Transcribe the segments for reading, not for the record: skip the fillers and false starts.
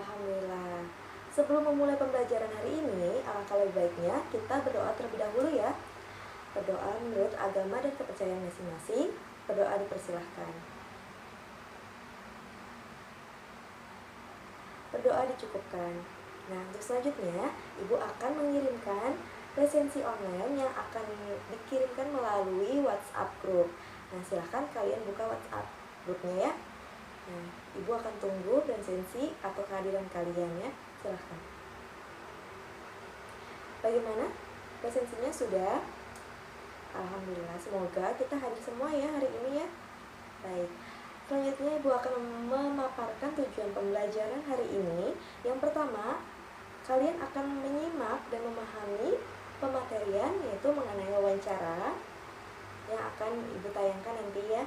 Alhamdulillah. Sebelum memulai pembelajaran hari ini, alangkah lebih baiknya kita berdoa terlebih dahulu ya. Berdoa menurut agama dan kepercayaan masing-masing. Berdoa dipersilahkan. Berdoa dicukupkan. Nah, untuk selanjutnya, Ibu akan mengirimkan presensi online yang akan dikirimkan melalui WhatsApp group. Nah, silahkan kalian buka WhatsApp grupnya ya. Nah, Ibu akan tunggu presensi atau kehadiran kalian ya. Silahkan. Bagaimana? Presensinya sudah? Alhamdulillah, semoga kita hadir semua ya hari ini ya. Baik. Selanjutnya Ibu akan memaparkan tujuan pembelajaran hari ini. Yang pertama, kalian akan menyimak dan memahami pematerian yaitu mengenai wawancara yang akan Ibu tayangkan nanti ya.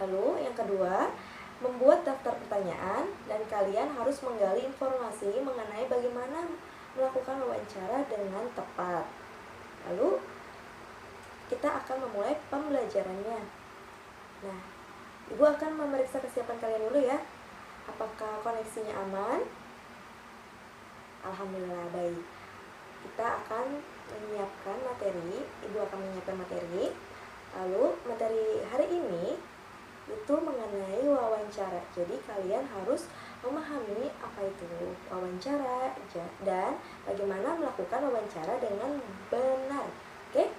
Lalu yang kedua, membuat daftar pertanyaan dan kalian harus menggali informasi mengenai bagaimana melakukan wawancara dengan tepat. Lalu kita akan memulai pembelajarannya. Nah, Ibu akan memeriksa kesiapan kalian dulu ya. Apakah koneksinya aman? Alhamdulillah, baik. Kita akan menyiapkan materi. Ibu akan menyiapkan materi. Lalu materi hari ini itu mengenai wawancara. Jadi kalian harus memahami apa itu wawancara dan bagaimana melakukan wawancara dengan benar. Oke?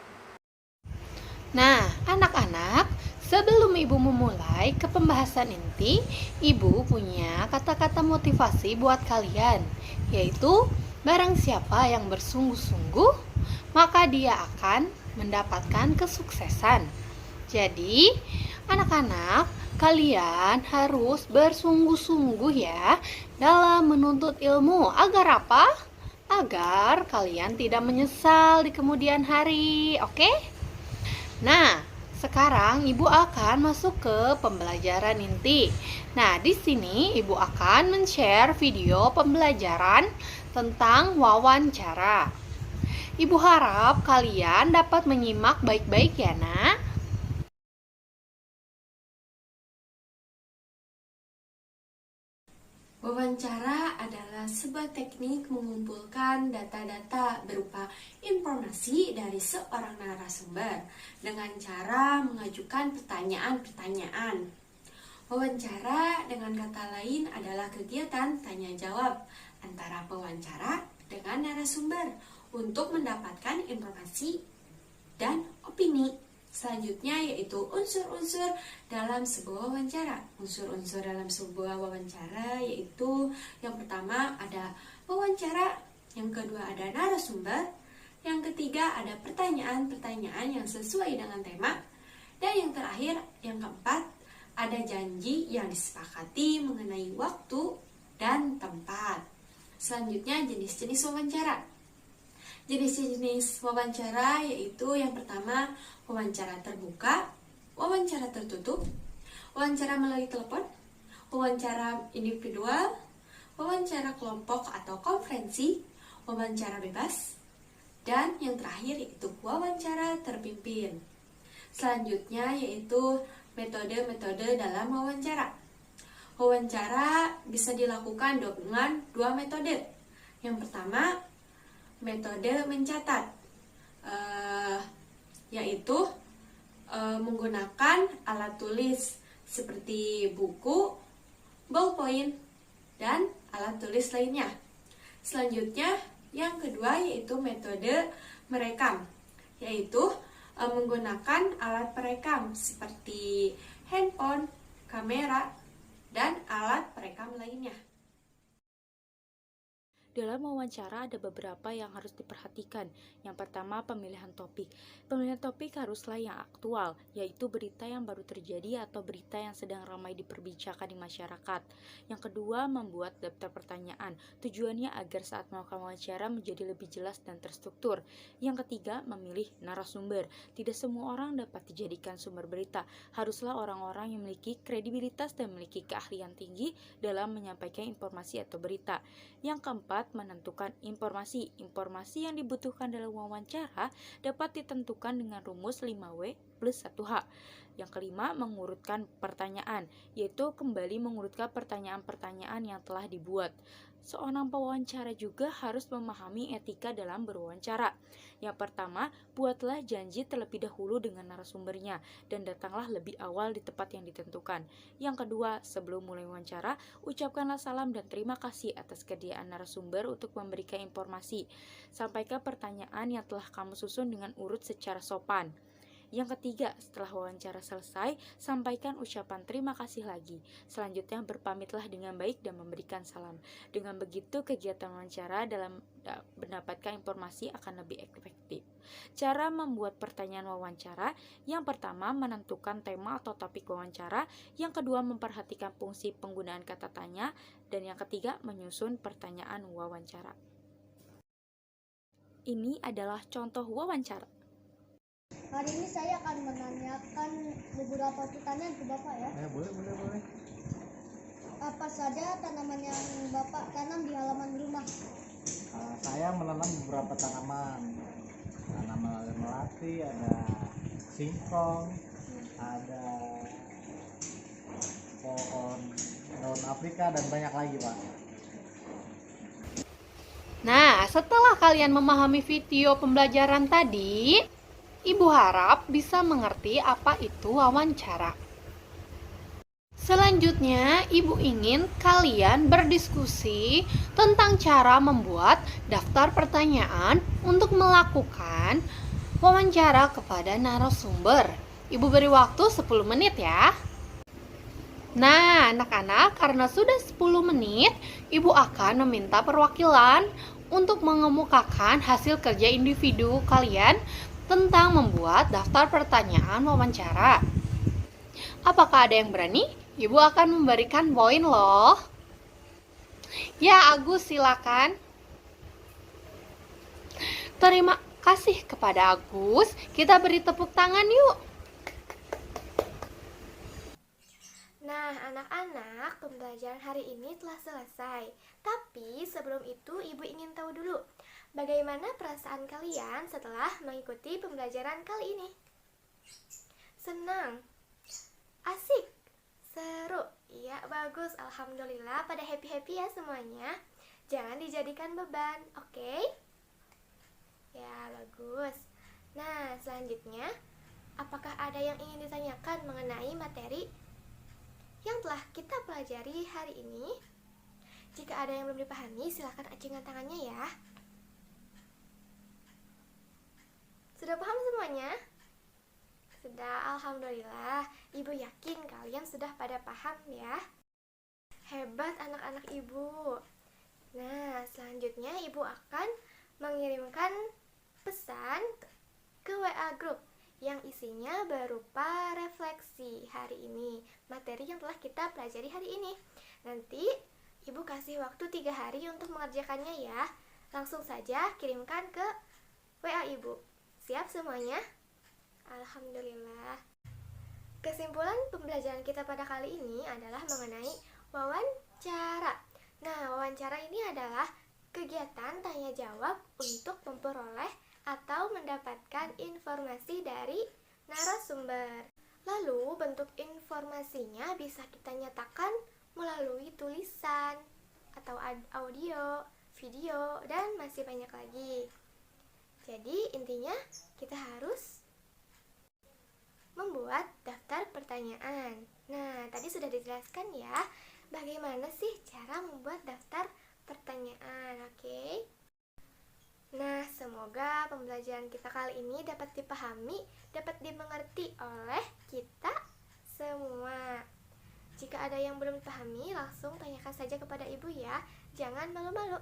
Nah, anak-anak, sebelum Ibu memulai ke pembahasan inti, Ibu punya kata-kata motivasi buat kalian, yaitu barang siapa yang bersungguh-sungguh, maka dia akan mendapatkan kesuksesan. Jadi, anak-anak, kalian harus bersungguh-sungguh ya dalam menuntut ilmu. Agar apa? Agar kalian tidak menyesal di kemudian hari, oke? Nah, sekarang Ibu akan masuk ke pembelajaran inti. Nah, di sini Ibu akan men-share video pembelajaran tentang wawancara. Ibu harap kalian dapat menyimak baik-baik ya, Nak. Wawancara adalah sebuah teknik mengumpulkan data-data berupa informasi dari seorang narasumber dengan cara mengajukan pertanyaan-pertanyaan. Wawancara dengan kata lain adalah kegiatan tanya-jawab antara pewawancara dengan narasumber untuk mendapatkan informasi dan opini. Selanjutnya yaitu unsur-unsur dalam sebuah wawancara. Unsur-unsur dalam sebuah wawancara yaitu yang pertama ada wawancara, yang kedua ada narasumber, yang ketiga ada pertanyaan-pertanyaan yang sesuai dengan tema, dan yang terakhir, yang keempat, ada janji yang disepakati mengenai waktu dan tempat. Selanjutnya jenis-jenis wawancara. Jenis-jenis wawancara yaitu yang pertama wawancara terbuka, wawancara tertutup, wawancara melalui telepon, wawancara individual, wawancara kelompok atau konferensi, wawancara bebas, dan yang terakhir yaitu wawancara terpimpin. Selanjutnya yaitu metode-metode dalam wawancara. Wawancara bisa dilakukan dengan dua metode. Yang pertama, metode mencatat, yaitu menggunakan alat tulis seperti buku, ballpoint, dan alat tulis lainnya. Selanjutnya, yang kedua yaitu metode merekam, yaitu menggunakan alat perekam seperti handphone, kamera, dan alat perekam lainnya. Dalam wawancara ada beberapa yang harus diperhatikan. Yang pertama, pemilihan topik. Pemilihan topik haruslah yang aktual, yaitu berita yang baru terjadi atau berita yang sedang ramai diperbincangkan di masyarakat. Yang kedua, membuat daftar pertanyaan. Tujuannya agar saat melakukan wawancara menjadi lebih jelas dan terstruktur. Yang ketiga, memilih narasumber. Tidak semua orang dapat dijadikan sumber berita. Haruslah orang-orang yang memiliki kredibilitas dan memiliki keahlian tinggi dalam menyampaikan informasi atau berita. Yang keempat, dapat menentukan informasi. Informasi yang dibutuhkan dalam wawancara dapat ditentukan dengan rumus 5W plus 1H. Yang kelima, mengurutkan pertanyaan, yaitu kembali mengurutkan pertanyaan-pertanyaan yang telah dibuat. Seorang pewawancara juga harus memahami etika dalam berwawancara. Yang pertama, buatlah janji terlebih dahulu dengan narasumbernya dan datanglah lebih awal di tempat yang ditentukan. Yang kedua, sebelum mulai wawancara, ucapkanlah salam dan terima kasih atas kesediaan narasumber untuk memberikan informasi. Sampaikan pertanyaan yang telah kamu susun dengan urut secara sopan. Yang ketiga, setelah wawancara selesai, sampaikan ucapan terima kasih lagi. Selanjutnya, berpamitlah dengan baik dan memberikan salam. Dengan begitu, kegiatan wawancara dalam mendapatkan informasi akan lebih efektif. Cara membuat pertanyaan wawancara: yang pertama, menentukan tema atau topik wawancara. Yang kedua, memperhatikan fungsi penggunaan kata tanya. Dan yang ketiga, menyusun pertanyaan wawancara. Ini adalah contoh wawancara. Hari ini saya akan menanyakan beberapa pertanyaan ke Bapak ya. Boleh. Apa saja tanaman yang Bapak tanam di halaman rumah? Saya menanam beberapa tanaman. Tanaman melati, ada singkong, ada pohon daun Afrika dan banyak lagi, Pak. Nah, setelah kalian memahami video pembelajaran tadi, Ibu harap bisa mengerti apa itu wawancara. Selanjutnya, Ibu ingin kalian berdiskusi tentang cara membuat daftar pertanyaan untuk melakukan wawancara kepada narasumber. Ibu beri waktu 10 menit ya. Nah, anak-anak, karena sudah 10 menit, Ibu akan meminta perwakilan untuk mengemukakan hasil kerja individu kalian tentang membuat daftar pertanyaan wawancara. Apakah ada yang berani? Ibu akan memberikan poin loh. Ya, Agus, silakan. Terima kasih kepada Agus. Kita beri tepuk tangan yuk. Nah, anak-anak, pembelajaran hari ini telah selesai. Tapi sebelum itu, Ibu ingin tahu dulu, bagaimana perasaan kalian setelah mengikuti pembelajaran kali ini? Senang? Asik? Seru? Iya, bagus. Alhamdulillah, pada happy-happy ya semuanya. Jangan dijadikan beban, oke? Ya, bagus. Nah, selanjutnya, apakah ada yang ingin ditanyakan mengenai materi yang telah kita pelajari hari ini? Jika ada yang belum dipahami, silakan acungkan tangannya ya. Sudah paham semuanya? Sudah, alhamdulillah. Ibu yakin kalian sudah pada paham ya. Hebat anak-anak Ibu. Nah, selanjutnya Ibu akan mengirimkan pesan ke WA group yang isinya berupa refleksi hari ini, materi yang telah kita pelajari hari ini. Nanti Ibu kasih waktu 3 hari untuk mengerjakannya ya. Langsung saja kirimkan ke WA Ibu. Siap semuanya? Alhamdulillah. Kesimpulan pembelajaran kita pada kali ini adalah mengenai wawancara. Nah, wawancara ini adalah kegiatan tanya jawab untuk memperoleh atau mendapatkan informasi dari narasumber. Lalu bentuk informasinya bisa kita nyatakan melalui tulisan atau audio, video, dan masih banyak lagi. Jadi intinya kita harus membuat daftar pertanyaan. Nah, tadi sudah dijelaskan ya bagaimana sih cara membuat daftar pertanyaan, oke? Nah, semoga pembelajaran kita kali ini dapat dipahami, dapat dimengerti oleh kita semua. Jika ada yang belum dipahami, langsung tanyakan saja kepada Ibu ya. Jangan malu-malu.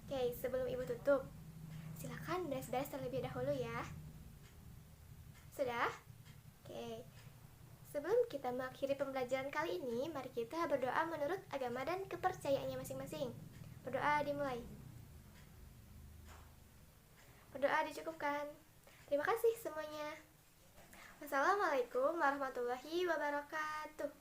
Oke, sebelum Ibu tutup, silakan beres-beres terlebih dahulu ya. Sudah? Oke. Sebelum kita mengakhiri pembelajaran kali ini, mari kita berdoa menurut agama dan kepercayaannya masing-masing. Berdoa dimulai. Berdoa dicukupkan. Terima kasih semuanya. Wassalamualaikum warahmatullahi wabarakatuh.